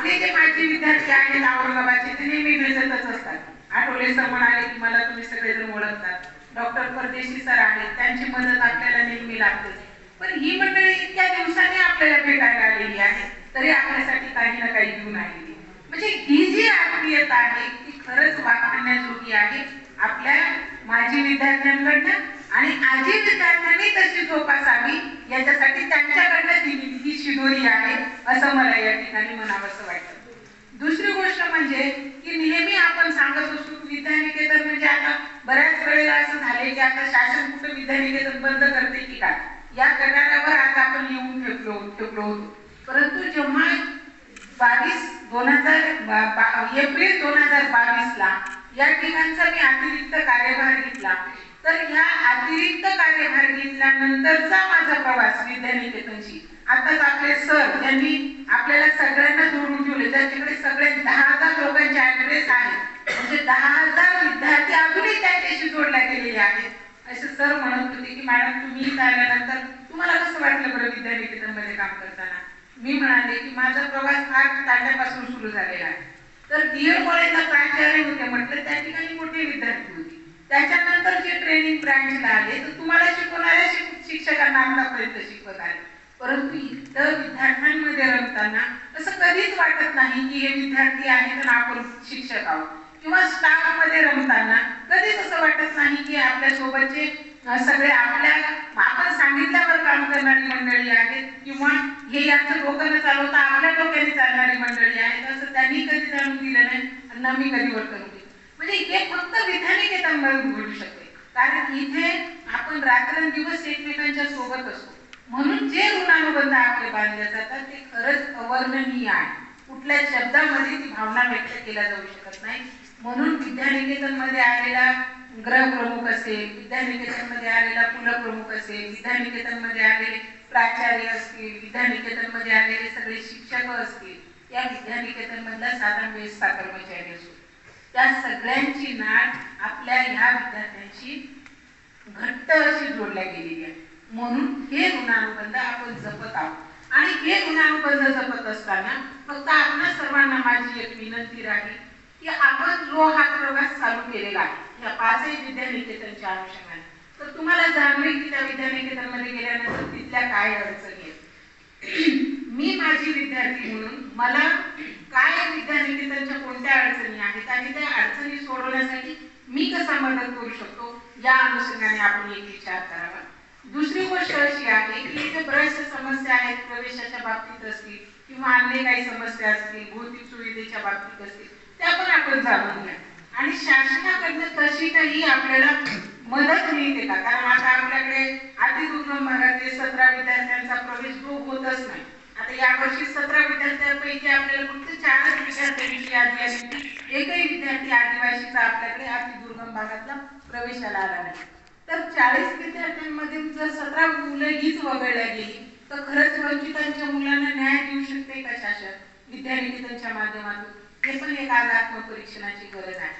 आपले जे माजी विद्यार्थी आहेत औरंगाबादचे ते नेहमी भेटतच असतात. आठवले सर म्हणाले की मला तुम्ही सगळेजण ओळखतात. डॉक्टर परदेशी सर आहेत, त्यांची मदत आपल्याला नेहमी लागते. पण ही मंडळी इतक्या दिवसांनी आपल्याला भेटायला आलेली आहे, तरी आपल्यासाठी काही ना काही घेऊन आलेली. म्हणजे ही जी आत्मीयता आहे ती खरंच वाखाणण्याजोगी आहे आपल्या माजी विद्यार्थ्यांकडनं, आणि आजी विद्यार्थ्यांनी तशी जोपासावी याच्यासाठी त्यांच्याकडनं दिलेली ही शिदोरी आहे असं मला या ठिकाणी म्हणावंसं वाटतं. दुसरी गोष्ट म्हणजे की नेहमी आपण सांगत असतो विद्यानिकेतन म्हणजे आता बऱ्याच वेळेला असं झाले की आता शासन कुठं विद्यानिकेतन बंद करते की काय या कटारावर आज आपण येऊन ठेवलो होतो. परंतु जेव्हा एप्रिल 2022 ला या ठिकाणचा मी अतिरिक्त कार्यभार घेतला, तर ह्या अतिरिक्त कार्यभार घेतल्यानंतरचा माझा प्रवास विद्यानिकेतनशी, आताच आपले सर ज्यांनी आपल्याला सगळ्यांना जोडून ठेवले, ज्यांच्याकडे सगळे 10,000 लोकांचे ऍड्रेस आहेत, म्हणजे 10,000 विद्यार्थी अजूनही त्यांच्याशी जोडल्या गेलेले आहेत. असे सर म्हणत होते की मॅडम तुम्ही इथं आल्यानंतर तुम्हाला कसं वाटलं बरं विद्यानिकेतन मध्ये काम करताना. मी म्हणाले की माझा प्रवास फार ताट्यापासून सुरू झालेला आहे. तर डीएड कॉलेजला प्राचार्य होते म्हटलं, त्या ठिकाणी मोठे विद्यार्थी होते. त्याच्यानंतर जे ट्रेनिंग ब्रँचला आले तर तुम्हाला शिकवणाऱ्या शिक्षकांना आतापर्यंत शिकवत आले. परंतु इतर विद्यार्थ्यांमध्ये रमताना असं कधीच वाटत नाही की हे विद्यार्थी आहेत आणि आपण शिक्षक आहोत, किंवा स्टाफ मध्ये रमताना कधीच असं वाटत नाही की आपल्या सोबतचे सगळे आपण सांगितल्यावर काम करणारी मंडळी आहेत, किंवा हे यांचं डोकं न चालवता आपल्या डोक्याने चालणारी मंडळी आहेत असं त्यांनी कधी जाणून दिलं नाही आणि मी कधी वर्तन केलं. म्हणजे हे फक्त विद्यानिकेतनमध्ये घडू शकते, कारण इथे आपण रात्रंदिवस एकमेकांच्या सोबत असतो. म्हणून जे ऋणानुबंध आपले बांधले जातात ते खरंच अवर्णनीय आहे. कुठल्या शब्दामध्ये ती भावना व्यक्त केल्या जाऊ शकत नाही. म्हणून विद्यानिकेतन मध्ये आलेला ग्रहप्रमुख असेल, विद्यानिकेतन मध्ये आलेला कुलप्रमुख असेल, विद्यानिकेतन मध्ये आलेले प्राचार्य असतील, विद्यानिकेतन मध्ये आलेले सगळे शिक्षक असतील, या विद्यानिकेतन मधला साधा बेस्ता कर्मचारी असतो, त्या सगळ्यांची नाळ आपल्या ह्या विद्यार्थ्यांशी घट्ट अशी जोडल्या गेलेली आहे. म्हणून हे ऋणानुबंध आपण जपत आहोत. आणि हे ऋणानुबंध जपत असताना फक्त आपल्या सर्वांना माझी एक विनंती राहील की आपण जो हा प्रवास चालू केलेला आहे या 5ही विद्यानिकेतनच्या अनुषंगाने, तर तुम्हाला जाणवेल की त्या विद्यानिकेतन मध्ये गेल्यानंतर तिथल्या काय अडचणी आहेत. मी माझी विद्यार्थी म्हणून मला काय विद्यानिकेतनच्या कोणत्या अडचणी आहेत आणि त्या अडचणी सोडवण्यासाठी मी कसा मदत करू शकतो या अनुषंगाने आपण एक विचार करावा. दुसरी गोष्ट अशी आहे की इथे बऱ्याचशा समस्या आहेत, प्रवेशाच्या बाबतीत असतील किंवा अन्य काही समस्या असतील, भौतिक सुविधेच्या बाबतीत असतील, त्या पण आपण जाणून घ्या. आणि शासनाकडनं तशी काही आपल्याला मदत मिळते का, कारण आता आपल्याकडे अतिदुर्गम भागातले 17 विद्यार्थ्यांचा प्रवेश होतच नाही. आता यावर्षी 17 विद्यार्थ्यांपैकी आपल्याला फक्त 4 विद्यार्थ्यांची यादी आली, एकही विद्यार्थी आदिवासीचा आपल्याकडे अतिदुर्गम भागातला प्रवेशाला आला नाही. तर 40 विद्यार्थ्यांमध्ये जर 17 मुलं हीच वगळल्या गेली तर खरंच वंचितांच्या मुलांना न्याय देऊ शकते का शासन विद्यानिकेतनच्या माध्यमातून? हे पण एक आज आत्मपरीक्षणाची गरज आहे.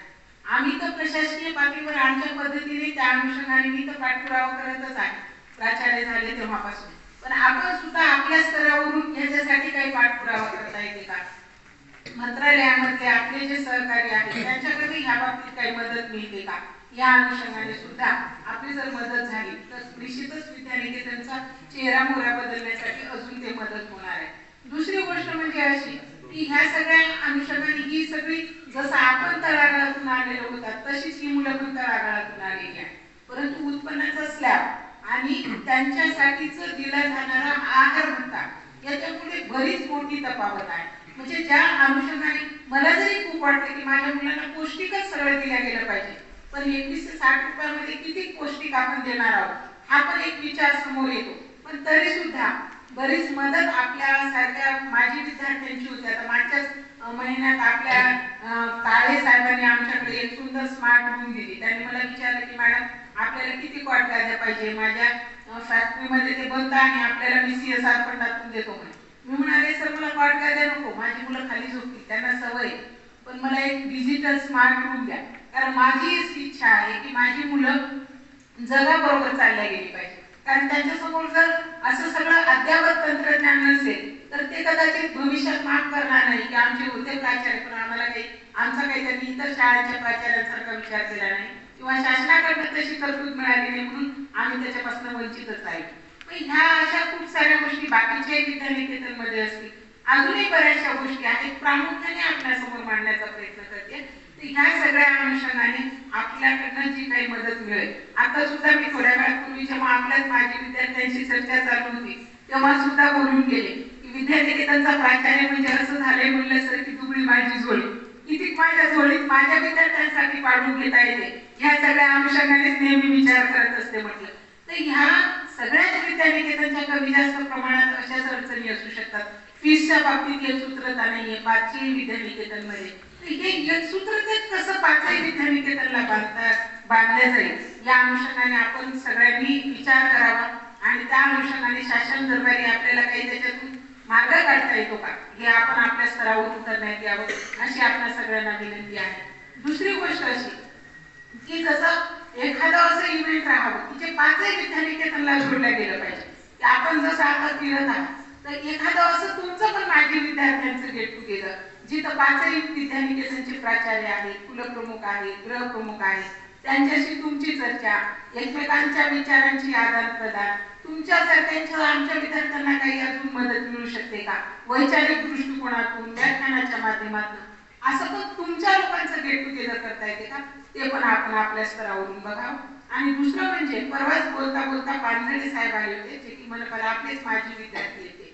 आम्ही तर प्रशासकीय पातळीवर आमच्या पद्धतीने त्या अनुषंगाने मी तर पाठपुरावा करतच आहे, प्राचार्य झाले तेव्हापासून. पण आपण सुद्धा आपल्या स्तरावरून याच्यासाठी काही पाठपुरावा करता येते का? मंत्रालयामध्ये आपले जे सहकारी आहेत त्यांच्याकडे ह्या बाबतीत काही मदत मिळते का? या अनुषंगाने सुद्धा आपली जर मदत झाली तर निश्चितच विद्यानिकेतनचा चेहरा मोहरा बदलण्यासाठी अजून ते मदत होणार आहे. दुसरी गोष्ट म्हणजे अशी की ह्या सगळ्या अनुषंगाने ही सगळी जसं आपण तळागाळातून आलेलो होतात तशीच ही मुलं पण तळागाळातून आलेली आहे. परंतु उत्पन्नाचा स्लॅब आणि त्यांच्यासाठीच दिला जाणारा आहार भत्ता याच्यापुढे बरीच मोठी तफावत आहे. म्हणजे ज्या अनुषंगाने मला जरी खूप वाटतं की माझ्या मुलांना पौष्टिकच सगळं दिलं गेलं पाहिजे, पण 21 ते 60 रुपयामध्ये किती पौष्टिक आपण देणार आहोत हा पण एक विचार समोर येतो. पण तरी सुद्धा बरीच मदत आपल्या सारख्या माजी विद्यार्थ्यांची होती. आता मागच्याच महिन्यात आपल्या काळे साहेबांनी आमच्याकडे एक सुंदर स्मार्ट रूम दिली. त्यांनी मला विचारलं की मॅडम आपल्याला किती कॉट गाद्या पाहिजे, माझ्या फॅक्टरीमध्ये ते बनतं आणि आपल्याला मी CSR फंडातून देतो म्हणे. मी म्हणाले सर मला कॉट गाद्या नको, माझी मुलं खाली झोपतील त्यांना सवय, पण मला एक डिजिटल स्मार्ट रूम द्या. कारण माझी इच्छा आहे की माझी मुलं जगाबरोबर चालल्या गेली पाहिजे. कारण त्यांच्यासमोर जर असं सगळं अद्ययावत तंत्रज्ञान नसेल तर ते कदाचित भविष्यात माफ करणार नाही की आमचे होते प्राचार्य पण आम्हाला काही आमचा काही त्यांनी इतर शाळांच्या प्राचार्यांसारखा विचार केला नाही किंवा शासनाकडनं तशी तरतूद मिळाली नाही म्हणून आम्ही त्याच्यापासून वंचितच आहे. ह्या अशा खूप साऱ्या गोष्टी बाकीच्या विद्यानिकेतनमध्ये असतील. अजूनही बऱ्याचशा गोष्टी आहेत प्रामुख्याने आपल्यासमोर मांडण्याचा प्रयत्न करते. ह्या सगळ्या अनुषंगाने आपल्याकडनं जी काही मदत मिळेल. आता सुद्धा मी थोड्या वेळापूर्वी जेव्हा आपल्याच माजी विद्यार्थ्यांशी चर्चा चालू होती तेव्हा सुद्धा बोलून गेले की विद्यानिकेतनचा प्राचार्य म्हणजे असं झालंय म्हणलं सर की दुबळी माझी झोळी किती माझ्या झोळीत माझ्या विद्यार्थ्यांसाठी पाडून घेता येते ह्या सगळ्या अनुषंगानेच नेहमी विचार करत असते म्हटलं. तर ह्या सगळ्याच विद्यानिकेतनच्या कमी जास्त प्रमाणात अशाच अडचणी असू शकतात. फीसच्या बाबतीत एकसूत्रता नाहीये पाचही विद्यानिकेतनमध्ये. हे एकसूत्रतेत कसं पाचही विद्यानिकेतनला बांधल्या जाईल या अनुषंगाने आपण सगळ्यांनी विचार करावा आणि त्या अनुषंगाने शासन दरबारी आपल्याला काही त्याच्यातून मार्ग काढता येतो का हे आपण आपल्या स्तरावर उतरण्यात यावं अशी आपल्या सगळ्यांना विनंती आहे. दुसरी गोष्ट अशी की जसं एखादं असं इव्हेंट राहावं की जे पाचही विद्यानिकेतनला जोडल्या गेलं पाहिजे की आपण जसं आता फिरत आहात तर एखादं असं तुमचं पण माजी विद्यार्थ्यांचं गेट टुगेदर जिथं पाचही विद्यानिकेतनचे प्राचार्य आहेत कुलप्रमुख आहेत गृहप्रमुख आहेत त्यांच्याशी तुमची चर्चा एकमेकांच्या विचारांची आदान प्रदान तुमच्यासारख्यांच्या आमच्या विद्यार्थ्यांना काही अजून मदत मिळू शकते का वैचारिक दृष्टिकोनातून व्याख्यानाच्या माध्यमातून असं पण तुमच्या लोकांचं गेट टुगेदर करता येते का ते पण आपण आपल्या स्तरावरून बघावं. आणि दुसरं म्हणजे परवाच बोलता बोलता पानझडे साहेब आले होते जे की मनपाला आपलेच माजी विद्यार्थी येते.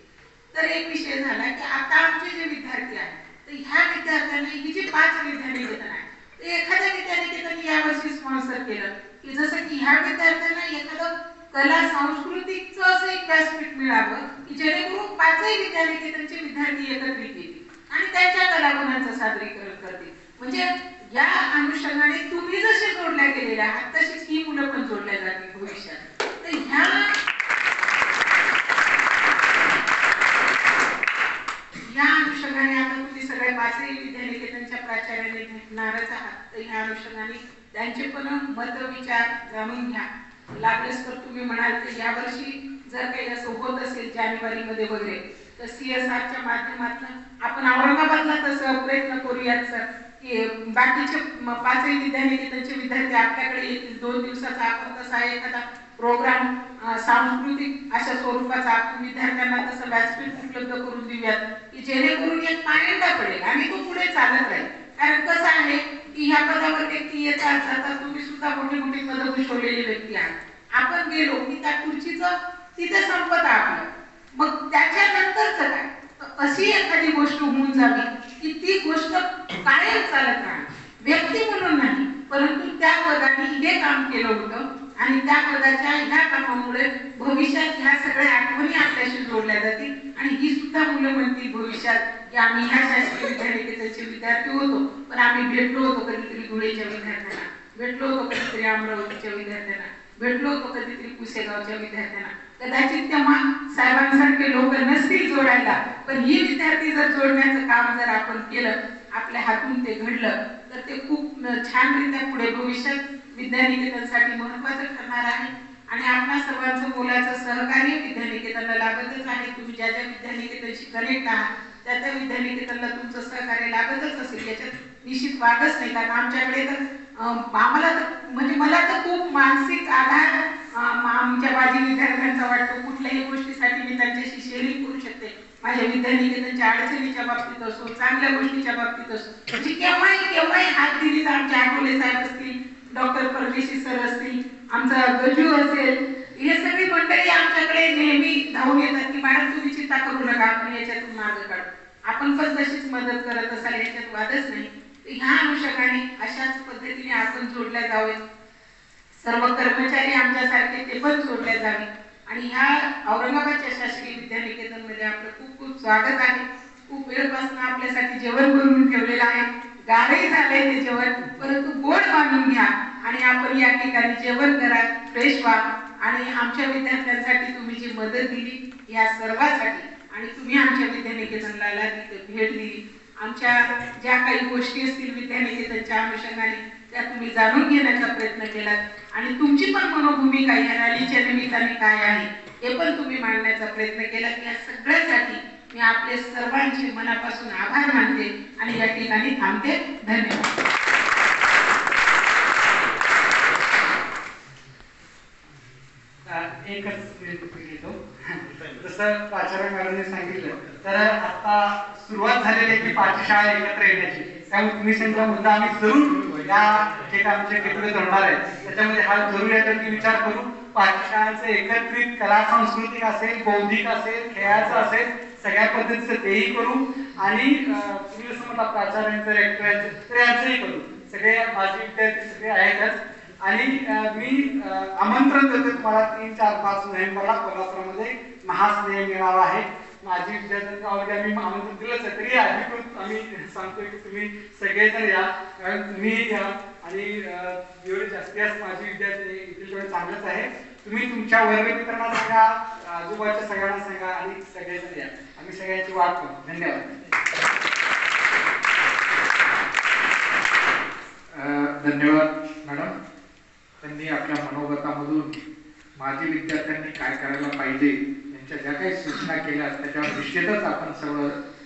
तर एक विषय झाला की आता आमचे जे विद्यार्थी आहेत तर ह्या विद्यार्थ्यांना ही जी 5 विद्यानिकेतन आहे ते एखाद्या विद्यानिकेतन यावर्षी स्पॉन्सर केलं की जसं की ह्या विद्यार्थ्यांना एखादं कला सांस्कृतिकचं असं एक व्यासपीठ मिळावं की जेणेकरून 5ही विद्यानिकेतनचे विद्यार्थी एकत्रित येतील आणि त्यांच्या कलागुणांचं सादरीकरण करतील. म्हणजे या अनुषंगाने तुम्ही जसे जोडल्या गेलेल्या आहात तशीच ही मुलं पण जोडल्या जातील भविष्यात. तर ह्या अनुषंगाने आता तुम्ही सगळ्या पाचही विद्यानिकेतनच्या प्राचार्यांनी भेटणारच आहात तर ह्या अनुषंगाने त्यांचे पण मत विचार जाणून घ्या. लागलेच तर तुम्ही म्हणाल तर यावर्षी जर काही असं होत असेल जानेवारीमध्ये वगैरे तर CSRच्या माध्यमातून आपण औरंगाबादला तसं प्रयत्न करूयात सर की बाकीचे 5ही विद्यानिकेतनचे विद्यार्थी आपल्याकडे येतील 2 दिवसाचा आपण तसा एखादा प्रोग्राम सांस्कृतिक अशा स्वरूपाचा आपण विद्यार्थ्यांना तसं व्यासपीठ उपलब्ध करून देऊयात की जेणेकरून एक पायंडा पडेल आणि तो पुढे चालत राहील. कारण कसं आहे की ह्या पदावर व्यक्ती येतात जातात तुम्ही सुद्धा मोठी मोठी पदं भूषवलेली व्यक्ती आहात आपण गेलो की त्या खुर्चीचं तिथे संपत आपलं मग त्याच्यानंतरचं काय अशी एखादी गोष्ट होऊन जावी की ती गोष्ट कायम चालत राहणार व्यक्ती म्हणून नाही परंतु त्या पदाने हे काम केलं होतं आणि त्या पदाच्या ह्या कामामुळे भविष्यात ह्या सगळ्या आठवणी आपल्याशी जोडल्या जातील आणि ही सुद्धा मुलं म्हणतील भविष्यात की आम्ही ह्या शासकीय विद्यानिकेतनचे विद्यार्थी होतो पण आम्ही भेटलो होतो कधीतरी धुळेच्या विद्यार्थ्यांना भेटलो होतो कधीतरी अमरावतीच्या विद्यार्थ्यांना भेटलो होतो कधीतरी पुसेगावच्या विद्यार्थ्यांना. कदाचित तेव्हा साहेबांसारखे लोक नसतील जोडायला पण ही विद्यार्थी जर जोडण्याचं काम जर आपण केलं आपल्या हातून ते घडलं तर ते खूप छानरित्या पुढे भविष्यात विद्यानिकेतनसाठी महत्त्वाचं ठरणार आहे. आणि आपल्या सर्वांचं मोलाचं सहकार्य विद्यानिकेतनला लाभतच आहे. तुम्ही ज्या ज्या विद्यानिकेतनशी कनेक्ट आहात त्या त्या विद्यानिकेतनला तुमचं सहकार्य लाभतच असेल याच्यात निश्चित वादच नाही. कारण आमच्याकडे तर आम्हाला म्हणजे मला तर खूप मानसिक आधार आमच्या माजी विद्यार्थ्यांचा वाटतो. कुठल्याही गोष्टीसाठी मी त्यांच्याशी शेअरिंग करू शकते माझ्या विद्यानिकेतनच्या अडचणीच्या बाबतीत असो चांगल्या गोष्टीच्या बाबतीत असो म्हणजे केव्हाही हात दिली तर आमचे आठवले साहेब असतील डॉक्टर परदेशी सर असतील आमचा गजू असेल हे सगळी मंडळी आमच्याकडे नेहमी धावून येतात की मॅडम तुम्ही चिंता करू नका आपण याच्यातून मार्ग काढू. आपण पण तशीच मदत करत असाल याच्यात वादच नाही. ह्या अनुषंगाने अशाच पद्धतीने आपण जोडल्या जावेत. सर्व कर्मचारी आमच्यासारखे ते पण जोडल्या जावे आणि ह्या औरंगाबादच्या शासकीय विद्यानिकेतनमध्ये आपलं खूप खूप स्वागत आहे. खूप वेळपासून आपल्यासाठी जेवण बनवून ठेवलेलं आहे. गारही झालंय ते जेवण परंतु गोड मानून घ्या आणि आपण या ठिकाणी जेवण करा फ्रेश व्हा आणि आमच्या विद्यार्थ्यांसाठी तुम्ही जी मदत दिली या सर्वांसाठी आणि तुम्ही आमच्या विद्यानिकेतनला भेट दिली आमच्या ज्या काही गोष्टी असतील विद्यानिकेतनच्या अनुषंगाने त्या तुम्ही जाणून घेण्याचा प्रयत्न केलात आणि तुमची पण मनोभूमिका या रॅलीच्या निमित्ताने काय आहे हे पण तुम्ही मांडण्याचा प्रयत्न केला. या सगळ्यासाठी मी आपले सर्वांचे मनापासून आभार मानते आणि या ठिकाणी थांबते. धन्यवाद. एकच घेतो. जसं प्राचार्य मॅडमने सांगितलं तर आता सुरुवात झालेली आहे की 5 शाळा एकत्र येण्याची. त्यामुळे तुम्ही सांगितला मुद्दा आम्ही जरूर या ठिकाणी आमचे केंद्र धरणार आहे. त्याच्यामध्ये हा जरूर याच्यावरती विचार करू. 5 शाळांचं एकत्रित कला सांस्कृतिक असेल, बौद्धिक असेल, खेळाचं असेल, सगळ्या पद्धतीचं तेही करू आणि तुम्ही जसं म्हणता प्राचार्यांचं रेक्टरांचं तर यांचंही करू. सगळे माझे विद्यार्थी सगळे आहेतच आणि मी आमंत्रण देतो तुम्हाला 3, 4, 5 नोव्हेंबरला कोल्हापूरमध्ये महास्नेह मेळावा आहे. माझी विद्यार्थ्यांना आम्ही आमंत्रण दिलंच आहे तरी अधिकृत आम्ही सांगतोय की तुम्ही सगळेजण या. कारण तुम्ही या आणि जेवढे जास्तीत माझी विद्यार्थी येथील तेवढे चांगलंच आहे. तुम्ही तुमच्या वर्गमित्रांना सांगा, आजूबाजूच्या सगळ्यांना सांगा आणि सगळेजण या. आम्ही सगळ्यांची वाट करू. धन्यवाद. धन्यवाद मॅडम. त्यांनी आपल्या मनोगतामधून माजी विद्यार्थ्यांनी काय करायला पाहिजे यांच्या ज्या काही सूचना केल्या त्याच्यावर निश्चितच आपण सर्व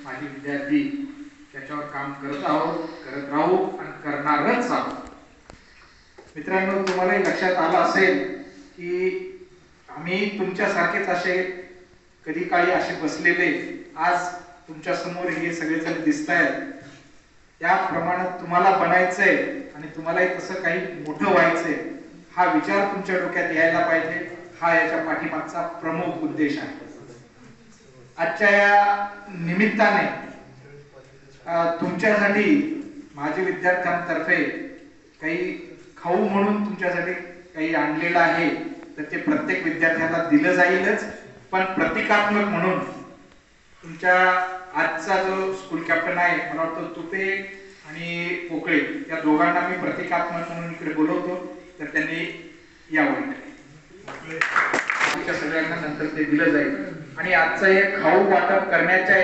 माजी विद्यार्थी त्याच्यावर काम करत आहोत, करत राहू आणि करणारच आहोत. मित्रांनो, तुम्हालाही लक्षात आलं असेल की आम्ही तुमच्यासारखेच असे कधी काळी असे बसलेले आज तुमच्या समोर हे सगळेजण दिसत आहेत. त्याप्रमाणे तुम्हाला बनायचंय आणि तुम्हालाही तसं काही मोठं व्हायचंय हा विचार तुमच्या डोक्यात यायला पाहिजे. हा याच्या पाठीमागचा प्रमुख उद्देश आहे. आजच्या या निमित्ताने तुमच्यासाठी माझे विद्यार्थ्यांतर्फे काही खाऊ म्हणून तुमच्यासाठी काही आणलेलं आहे. तर ते प्रत्येक विद्यार्थ्याला दिलं जाईलच, पण प्रतिकात्मक म्हणून तुमच्या आजचा जो स्कूल कॅप्टन आहे मला वाटतं तुपे आणि पोकळे या दोघांना मी प्रतिकात्मक म्हणून इकडे बोलवतो. तर त्यांनी यावं. तुमच्या सगळ्यांना नंतर ते दिलं जाईल आणि आजचं हे खाऊ वाटप करण्याच्या